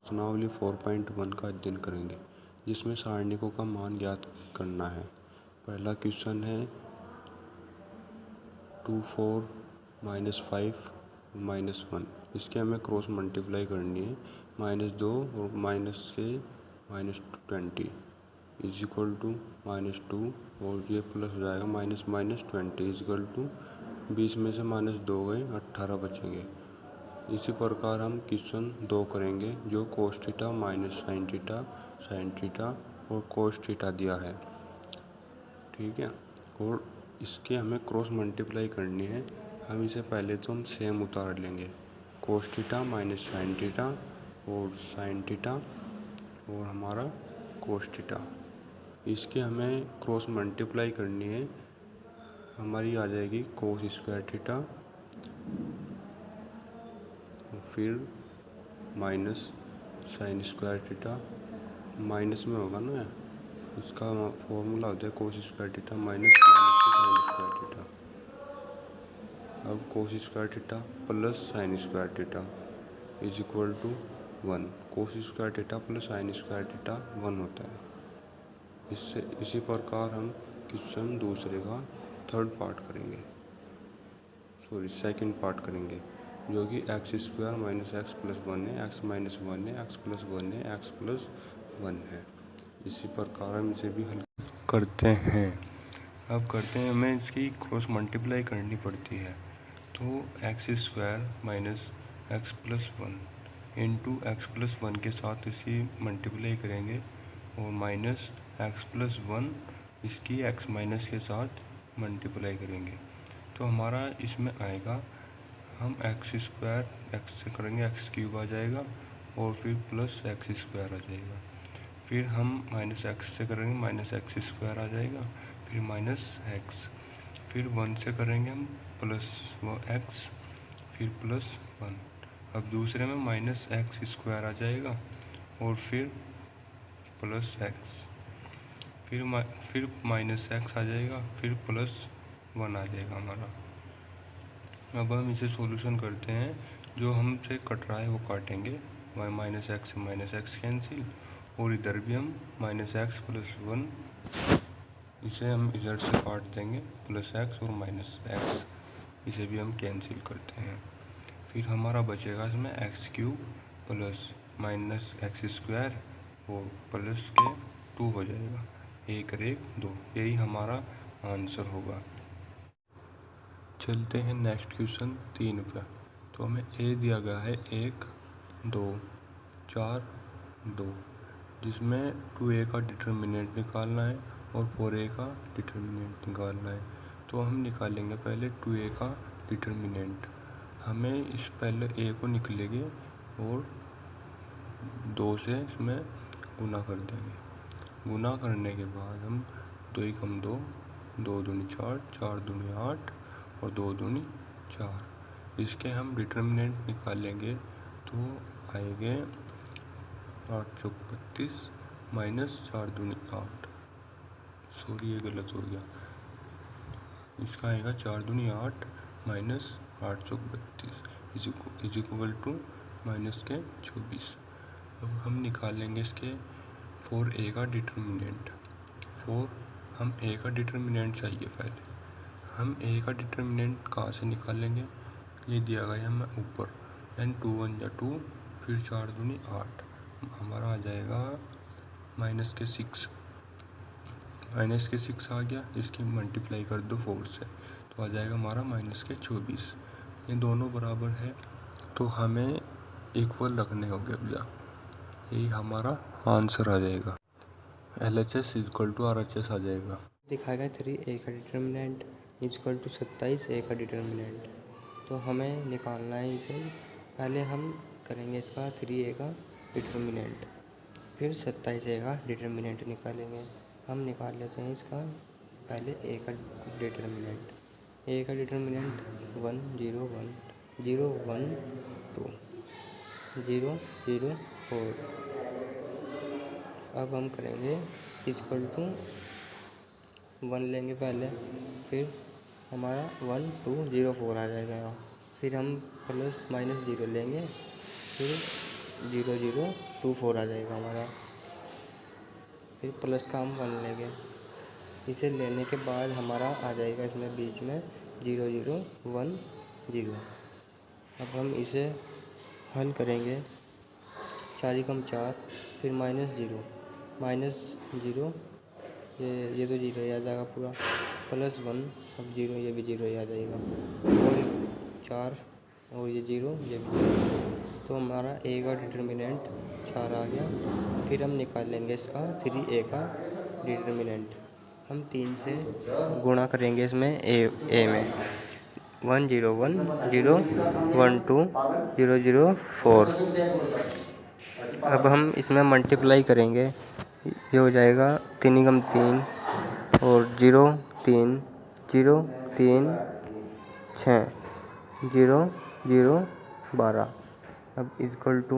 प्रश्नावली 4.1 का अध्ययन करेंगे, जिसमें सारणिकों का मान ज्ञात करना है। पहला क्वेश्चन है 2 4 -5 -1। इसके हमें क्रॉस मल्टीप्लाई करनी है। -2 और माइनस के -20 इज इक्वल टू -2 और ये प्लस हो जाएगा -20 इज इक्वल टू 20 में से -2 गए 18 बचेंगे। इसी प्रकार हम क्वेश्चन 2 करेंगे, जो cos theta minus sine theta और कोस थीटा दिया है। ठीक है, और इसके हमें क्रॉस मल्टीप्लाई करनी है। हम इसे पहले तो हम सेम उतार लेंगे, cos theta minus sine theta और साइन थीटा और हमारा कोस थीटा। इसके हमें क्रॉस मल्टीप्लाई करनी है। हमारी आ जाएगी कोस स्क्वायर थीटा, फिर minus sine square theta, minus में होगा ना, इसका फॉर्मूला होता है cos square theta minus sine square theta. अब cos square theta plus sine square theta is equal to 1। Cos square theta plus sine square theta 1 होता है। इसी प्रकार हम क्वेश्चन दूसरे का सेकंड पार्ट करेंगे, जो कि x square minus x plus 1 है, एक्स माइनस 1 है, एक्स प्लस 1 है, एक्स प्लस 1 है। इसी प्रकार हम इसे भी हल करते हैं। अब करते हैं, हमें इसकी क्रॉस मल्टीप्लाई करनी पड़ती है। तो x square minus x plus 1 into x plus 1 के साथ इसी मल्टीप्लाई करेंगे और माइनस एक्स प्लस 1 इसकी एक्स माइनस के साथ मल्टीप्लाई करेंगे। तो हमारा इसमें आएगा, हम एक्स स्क्वायर एक्स से करेंगे एक्स क्यूब आ जाएगा और फिर प्लस एक्स स्क्वायर आ जाएगा। फिर हम माइनस एक्स से करेंगे माइनस एक्स स्क्वायर आ जाएगा, फिर माइनस एक्स, फिर 1 से करेंगे हम प्लस एक्स, फिर प्लस 1। अब दूसरे में माइनस एक्स स्क्वायर आ जाएगा और फिर प्लस एक्स, फिर माइनस एक्स आ जाएगा, फिर प्लस 1 आ जाएगा हमारा। अब हम इसे सॉल्यूशन करते हैं। जो हमसे कट रहा है वो काटेंगे, माइनस एक्स से माइनस एक्स कैंसिल, और इधर भी हम माइनस एक्स प्लस 1 इसे हम इधर से काट देंगे, प्लस एक्स और माइनस एक्स इसे भी हम कैंसिल करते हैं। फिर हमारा बचेगा इसमें x cube plus minus x square और प्लस के 2 हो जाएगा, 1 और 1 2। यही हमारा आंसर होगा। चलते हैं नेक्स्ट क्वेश्चन 3 पे। तो हमें ए दिया गया है 1 2 4 2, जिसमें 2a का डिटर्मिनेंट निकालना है और 4a का डिटर्मिनेंट निकालना है। तो हम निकालेंगे पहले 2a का डिटर्मिनेंट। हमें इस पहले a को निकलेंगे और 2 से इसमें गुना कर देंगे। गुना करने के बाद हम 2 एकम 2, 2 दूनी 4, 4 दूनी 8 और 2 दूनी 4। इसके हम डिटर्मिनेंट निकालेंगे तो आएंगे 8 चौक 32 माइनस 4 दूनी 8। सॉरी, ये गलत हो गया। इसका आएगा 4 दूनी 8 माइनस 8 चौक 32 इज इक्वल टू माइनस के 24। अब हम निकालेंगे इसके 4a का डिटर्मिनेंट। हम a का डिटर्मिनेंट चाहिए पहले। हम a का डिटर्मिनेंट कहाँ से निकालेंगे, ये दिया गया है हमें ऊपर, यानी 2 1 जा 2, फिर 4 दूनी 8, हमारा आ जाएगा माइनस के 6 आ गया। इसकी मल्टीप्लाई कर दो 4 से तो आ जाएगा हमारा माइनस के 24। ये दोनों बराबर है तो हमें इक्वल रखने होंगे भैया, यही हमारा आंसर आ जाएगा। LHS इक्वल टू RHS आ जाएगा। दिखाएगा 3a का डिटर्मिनेंट इक्वल टू 27a का डिटर्मिनेंट। तो हमें निकालना है इसे। पहले हम करेंगे इसका 3a का डिटर्मिनेंट, फिर 27a का डिटर्मिनेंट निकालेंगे। हम निकाल लेते हैं इसका पहले a का डिटर्मिनेंट। a का डिटर्मिनेंट 1 0 1 0 1 2 0 0 4। अब हम करेंगे इक्वल टू 1 लेंगे पहले, फिर हमारा 1 2 0 4 आ जाएगा। फिर हम प्लस माइनस 0 लेंगे, फिर 0024 आ जाएगा हमारा। फिर प्लस का हम 1 लेंगे। इसे लेने के बाद हमारा आ जाएगा इसमें बीच में 0010। अब हम इसे हल करेंगे। 4 × 4, फिर -0 ये तो 0 ही आ जाएगा पूरा, +1, अब 0 ये भी 0 ही आ जाएगा, और 4 और ये 0 ये भी 0। तो हमारा a का डिटर्मिनेंट 4 आ गया। फिर हम निकाल लेंगे इसका 3a का डिटर्मिनेंट। हम 3 से गुणा करेंगे इसमें a में। 1 0 1 0 1 2 0 0 4। अब हम इसमें मल्टीप्लाई करेंगे। ये हो जाएगा 3 × 3 और 0 3 0 3 6 0 0 12। अब इक्वल टू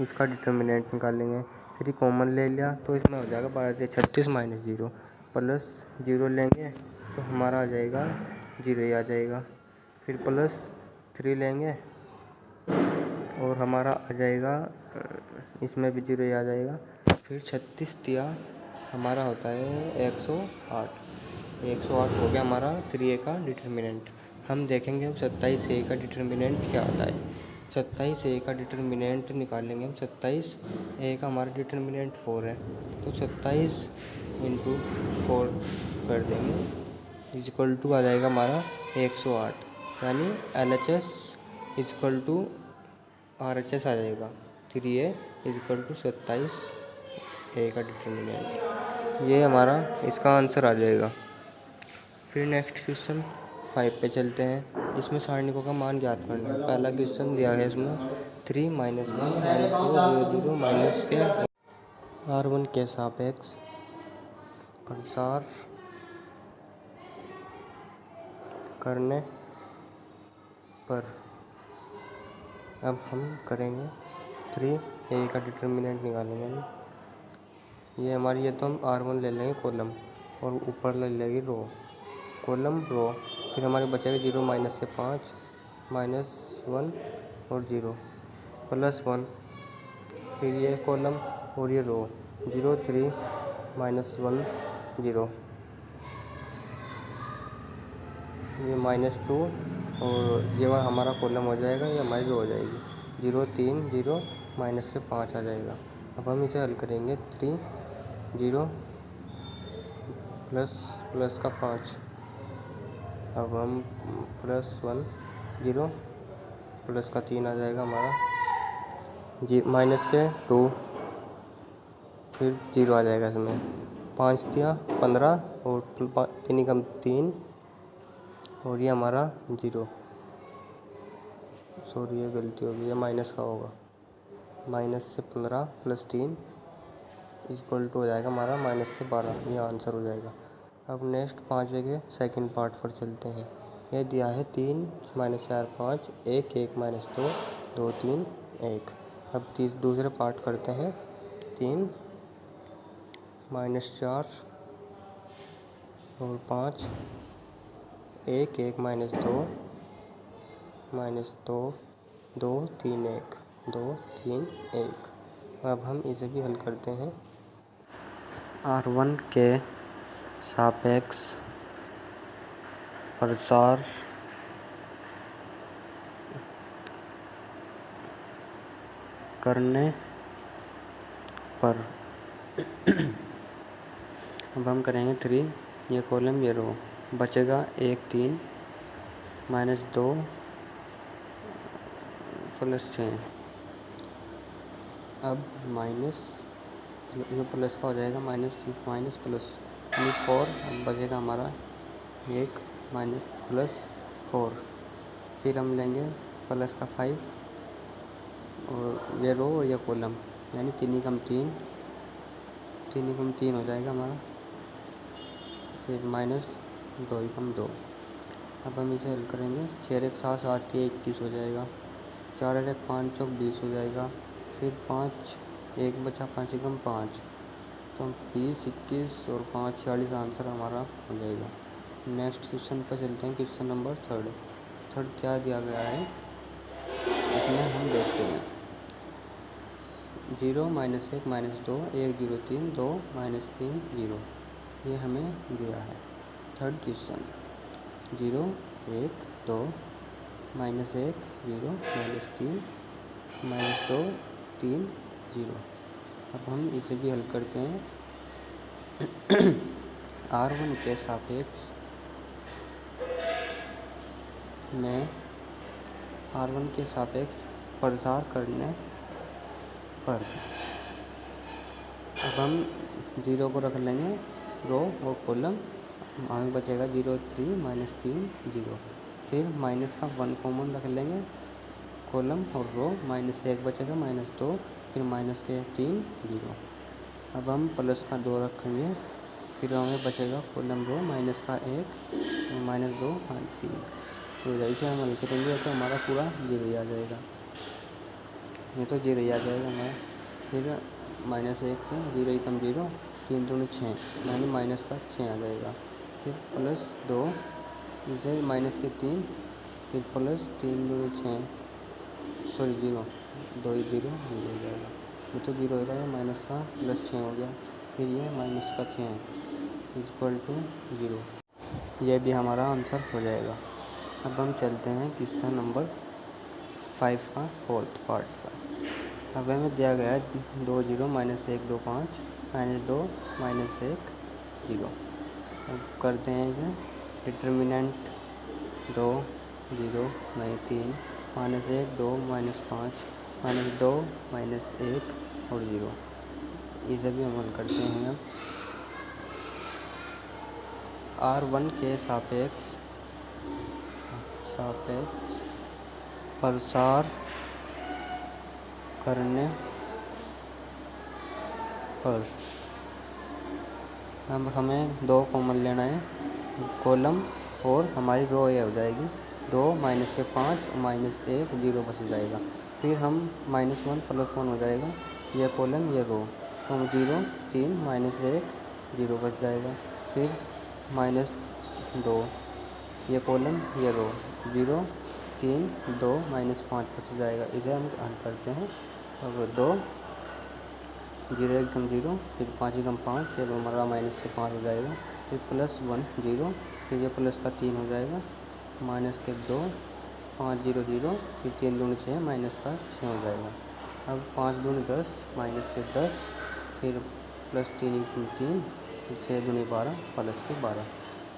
इसका डिटर्मिनेंट निकालेंगे। फिर कॉमन ले लिया तो इसमें हो जाएगा 12 से 36 -0 प्लस 0 लेंगे तो हमारा आ जाएगा 0 ही आ जाएगा। फिर +3 लेंगे और हमारा आ जाएगा, इसमें भी 0 ही आ जाएगा। फिर 36 दिया हमारा होता है 108। 108 हो गया हमारा 3a का डिटर्मिनेंट। हम देखेंगे अब 27a का डिटर्मिनेंट क्या होता है। 27a का डिटर्मिनेंट निकालेंगे हम। 27a का हमारा डिटर्मिनेंट 4 है, तो 27 × 4 कर देंगे, इक्वल टू आ जाएगा हमारा 108, यानी LHS इक्वल टू RHS आ जाएगा। 3a इक्वल टू 27a का डिटर्मिनेंट, ये हमारा इसका आंसर आ जाएगा। फिर नेक्स्ट क्वेश्चन 5 पे चलते हैं। इसमें सारणिकों का मान ज्ञात करना है। पहला क्वेश्चन दिया है इसमें 3 - 1 -2 0 0 के R1 के सापेक्ष प्रसार करने पर। अब हम करेंगे 3a का डिटर्मिनेंट निकालेंगे हम। ये हमारी, ये तो हम R1 ले लेंगे कॉलम और ऊपर ले लेंगे रो, कॉलम रो। फिर हमारे बचेगा 0 - 5 -1 और 0 +1। फिर ये कॉलम और ये रो 0 3 -1 0, ये -2 और ये हमारा कॉलम हो जाएगा, ये हमारी रो हो जाएगी। 0 3 0 -5 आ जाएगा। अब हम इसे हल करेंगे। 3 0 प्लस का 5, अब हम +1 0 प्लस का 3 आ जाएगा हमारा, -2 फिर 0 आ जाएगा इसमें। 5 दिया 15 और 3 × 3 और ये हमारा 0, सॉरी ये गलती होगी, ये माइनस का होगा। माइनस से 15 + 3 इक्वल टू हो जाएगा हमारा -12, ये आंसर हो जाएगा। अब नेक्स्ट 5 के सेकंड पार्ट पर चलते हैं। ये दिया है 3 - 4 5 1 1 -2 2 3 1। अब दूसरे पार्ट करते हैं। 3 - 4 और 5 1 1 -2 -2 2 3 1 2 3 1। अब हम इसे भी हल करते हैं। R1 के सापेक्ष प्रसार करने पर। अब हम करेंगे 3, ये कॉलम ये रो, बचेगा 1 3 -2 +6। अब माइनस ये प्लस का हो जाएगा, माइनस प्लस 4। अब बचेगा हमारा 1 -+4। फिर हम लेंगे प्लस का 5 और ये रो और ये कॉलम, यानी 3 × 3 हो जाएगा हमारा। फिर -2 × 2। अब हम इसे हल करेंगे। 4 1 7 7 21 हो जाएगा। 4 1 5 चौक 20 हो जाएगा। फिर 5 1 बचा, 5 × 5 तो 20 21 और 5 40 आंसर हमारा हो जाएगा। नेक्स्ट क्वेश्चन पर चलते हैं। क्वेश्चन नंबर 3 क्या दिया गया है इसमें हम देखते हैं। 0 -1 -2 1 0 3 2 -3 0 ये हमें दिया है। Third question 0 1 2 -1 0 -3 -2 3 0। अब हम इसे भी हल करते हैं। R1 के सापेक्ष में R1 के सापेक्ष प्रसार करने पर अब हम 0 को रख लेंगे रो और कॉलम, हमें बचेगा 0 3 -3 0। फिर माइनस का 1 कॉमन रख लेंगे कॉलम और रो, -1 बचेगा -2 फिर माइनस के 3 0। अब हम प्लस का 2 रखेंगे फिर हमें बचेगा कॉलम रो माइनस का 1 -2 3। तो जैसे हम हल करेंगे तो हमारा पूरा 0 ही आ जाएगा, ये तो 0 ही आ जाएगा हमारा। फिर -1 से 0 एकम 0 3 दूनी 6 यानी माइनस का 6 आ जाएगा। फिर प्लस 2 इसे माइनस के 3 फिर प्लस 3 दूनी 6 सॉरी 0 2 ही 0 हो जाएगा, ये तो 0 होगा, ये माइनस का प्लस 6 हो गया। फिर ये माइनस का 6 इक्वल टू 0, यह भी हमारा आंसर हो जाएगा। अब हम चलते हैं क्वेश्चन नंबर 5 का फोर्थ पार्ट पर। अब हमें दिया गया है 2 0 -1 2 5 -2 -1 0। अब करते हैं इसे डिटर्मिनेंट 2 0 नहीं 3 -1 2 -5 -2 -1 और 0, इसे भी हम हल करते हैं। अब R1 के सापेक्ष प्रसार करने पर अब हमें 2 कॉमन लेना है कॉलम और हमारी रो ये हो जाएगी 2 माइनस के 5 -1 0 बच जाएगा। फिर हम -1 + 1 हो जाएगा, ये कॉलम ये रो, तो हम 0 3 -1 0 बच जाएगा। फिर -2 ये कॉलम ये रो 0 3 2 -5 बच जाएगा, इसे हम हल करते हैं। अब 2 0 एकम 0 फिर 5 एकम 5 ये हमारा माइनस के 5 हो जाएगा। फिर +1 0 फिर ये प्लस का 3 हो जाएगा, माइनस के 2 5 0 0 फिर 3 दूनी 6 माइनस का 6 हो जाएगा। अब 5 दूनी 10 माइनस के 10 फिर +3 एकम 3 फिर 6 दूनी 12 प्लस के 12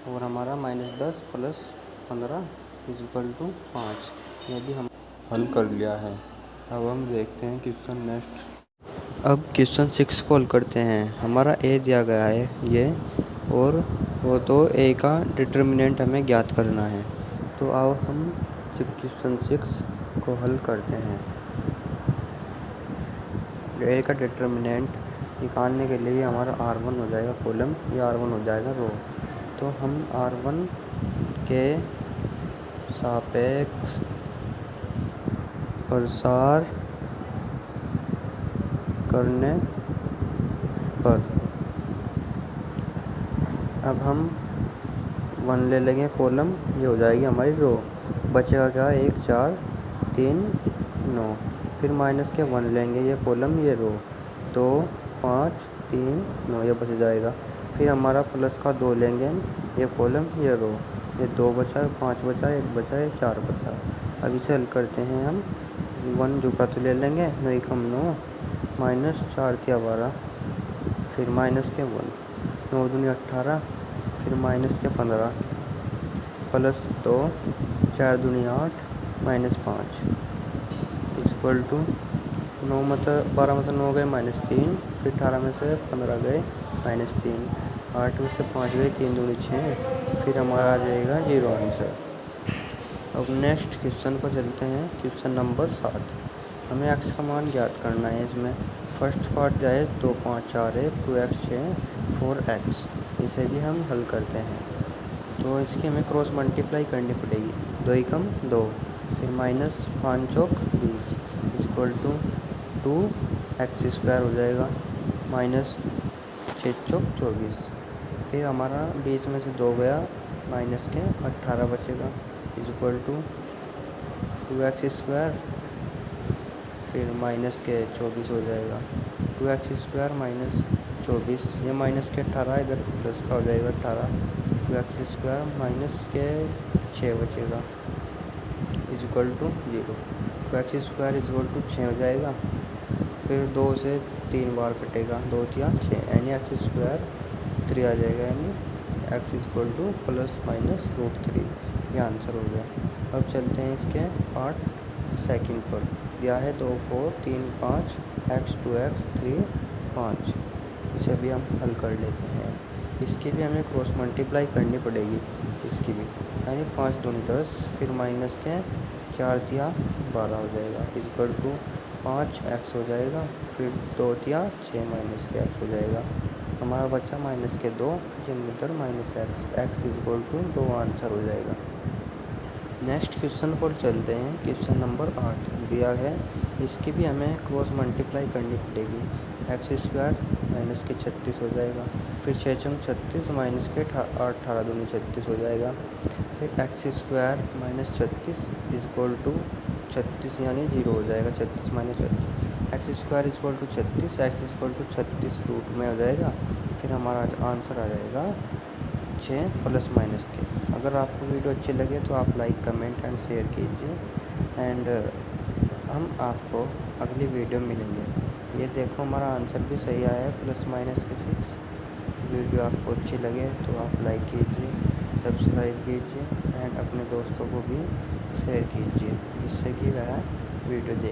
और हमारा -10 + 15 = 5, ये भी हम हल कर लिया है। अब हम देखते हैं क्वेश्चन नेक्स्ट। अब क्वेश्चन 6 को हल करते हैं। हमारा ए दिया गया है ये, और वो तो ए का डिटर्मिनेंट हमें ज्ञात करना है। तो आओ हम क्वेश्चन 6 को हल करते हैं। ए का डिटर्मिनेंट निकालने के लिए हमारा R1 हो जाएगा कॉलम, या R1 हो जाएगा रो। तो हम R1 के सापेक्ष प्रसार करने पर अब हम 1 ले लेंगे कॉलम, ये हो जाएगी हमारी रो, बचेगा क्या 1 4 3 9। फिर माइनस के 1 लेंगे ये कॉलम ये रो 2 5 3 9 ये बच जाएगा। फिर हमारा प्लस का 2 लेंगे ये कॉलम ये रो, ये 2 बचा 5 बचा 1 बचा 4 बचा। अब इसे हल करते हैं हम। 1 जुका तो ले लेंगे 9 एकम 9 -4 × 12 फिर माइनस के 1 9 दूनी 18 फिर माइनस के 15 + 2 4 दूनी 8 -5 = 9 मतलब 12 मतलब 9 गए -3 फिर 18 में से 15 गए -3 8 में से 5 गए 3 दूनी 6 फिर हमारा आ जाएगा 0 आंसर। अब नेक्स्ट क्वेश्चन पर चलते हैं। क्वेश्चन नंबर 7, हमें x का मान ज्ञात करना है। इसमें फर्स्ट पार्ट जाए 2 5 4 1 2x 6 4x, इसे भी हम हल करते हैं। तो इसकी हमें क्रॉस मल्टीप्लाई करनी पड़ेगी, 2 एकम 2 फिर -5 चौक 20 = 2x² हो जाएगा, -6 चौक 24 फिर हमारा 20 में से 2 गया माइनस के 18 बचेगा = 2x² फिर माइनस के 24 हो जाएगा। 2x² माइनस 24, ये माइनस के 18 इधर प्लस का हो जाएगा 18। 2x² माइनस के 6 बचेगा is equal to 0। 2x² is equal to 6 हो जाएगा। फिर 2 से 3 बार कटेगा, 2 या 6 यानी x² 3 आ जाएगा, यानी x is equal two plus minus √3। ये आंसर हो गया। अब चलते हैं इसके पार्ट सेकंड पर। दिया है 2 4 3 5 x 2x 3 5। इसे भी हम हल कर लेते हैं। इसकी भी हमें क्रॉस मल्टीप्लाई करनी पड़ेगी, इसकी भी, यानी 5 दूनी 10, फिर माइनस के 4 या 12 हो जाएगा इज इक्वल टू 5x हो जाएगा। फिर 2 या 6 माइनस के x हो जाएगा। हमारा बच्चा माइनस के 2, इधर minus x is equal to 2 answer हो जाएगा। नेक्स्ट क्वेश्चन पर चलते हैं। क्वेश्चन नंबर 8 दिया है, इसकी भी हमें क्रॉस मल्टीप्लाई करनी पड़ेगी। x² माइनस के 36 हो जाएगा। फिर 6 चंग 36 माइनस के 18 दूनी 36 हो जाएगा। फिर x² minus 36 is equal to 36 यानी 0 हो जाएगा। 36 minus 36, x² is equal to 36, x is equal to 36 root में हो जाएगा। फिर हमारा आंसर आ जाएगा 6 प्लस माइनस के। अगर आपको वीडियो अच्छी लगे तो आप लाइक कमेंट एंड शेयर कीजिए एंड हम आपको अगली वीडियो मिलेंगे। ये देखो हमारा आंसर भी सही आया है, प्लस माइनस के 6। वीडियो आपको अच्छी लगे तो आप लाइक कीजिए, सब्सक्राइब कीजिए एंड अपने दोस्तों को भी शेयर कीजिए, जिससे कि वह वीडियो देख